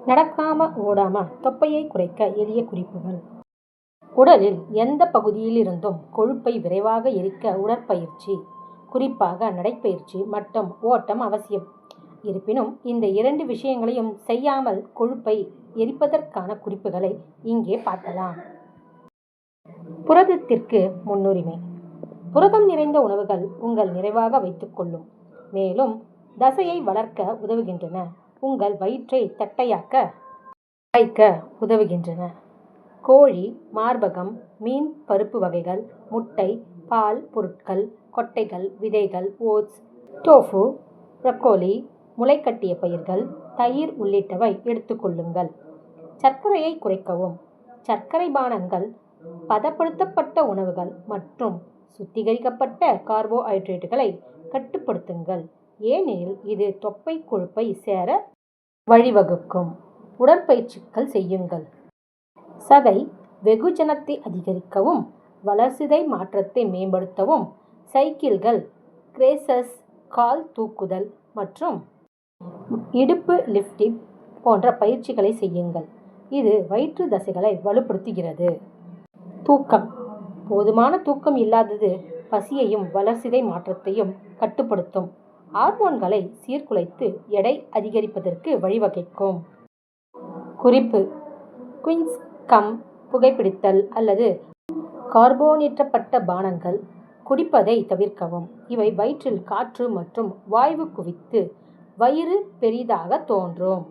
நடக்காம ஓடாம தொப்பையை குறைக்க எளிய குறிப்புகள். உடலில் எந்த பகுதியிலிருந்தும் கொழுப்பை விரைவாக எரிக்க உடற்பயிற்சி, குறிப்பாக நடைப்பயிற்சி மற்றும் ஓட்டம் அவசியம். இருப்பினும் இந்த 2 விஷயங்களையும் செய்யாமல் கொழுப்பை எரிப்பதற்கான குறிப்புகளை இங்கே பார்க்கலாம். புரதத்திற்கு முன்னுரிமை. புரதம் நிறைந்த உணவுகள் உங்கள் நிறைவாக வைத்துக் கொள்ளும், மேலும் தசையை வளர்க்க உதவுகின்றன, உங்கள் வயிற்றை தட்டையாக்க வைக்க உதவுகின்றன. கோழி, மார்பகம், மீன், பருப்பு வகைகள், முட்டை, பால் பொருட்கள், கொட்டைகள், விதைகள், ஓட்ஸ், டோஃபு, ப்ரோக்கோலி, முளைக்கட்டிய பயிர்கள், தயிர் உள்ளிட்டவை எடுத்துக்கொள்ளுங்கள். சர்க்கரையை குறைக்கவும். சர்க்கரை பானங்கள், பதப்படுத்தப்பட்ட உணவுகள் மற்றும் சுத்திகரிக்கப்பட்ட கார்போஹைட்ரேட்டுகளை கட்டுப்படுத்துங்கள், ஏனெனில் இது தொப்பை கொழுப்பை சேர வழிவகுக்கும். உடற்பயிற்சிகள் செய்யுங்கள். சதை வெகுஜனத்தை அதிகரிக்கவும் வளர்சிதை மாற்றத்தை மேம்படுத்தவும் சைக்கிள்கள், கிரேசஸ், கால் தூக்குதல் மற்றும் இடுப்பு லிஃப்டிங் போன்ற பயிற்சிகளை செய்யுங்கள். இது வயிற்று தசைகளை வலுப்படுத்துகிறது. தூக்கம். போதுமான தூக்கம் இல்லாதது பசியையும் வளர்சிதை மாற்றத்தையும் கட்டுப்படுத்தும், ஹார்மோன்களை சீர்குலைத்து எடை அதிகரிப்பதற்கு வழிவகுக்கும். குறிப்பு: குயின்ஸ் கம் புகைப்பிடித்தல் அல்லது கார்பனேற்றப்பட்ட பானங்கள் குடிப்பதை தவிர்க்கவும். இவை வயிற்றில் காற்று மற்றும் வாயு குவித்து வயிறு பெரிதாக தோன்றும்.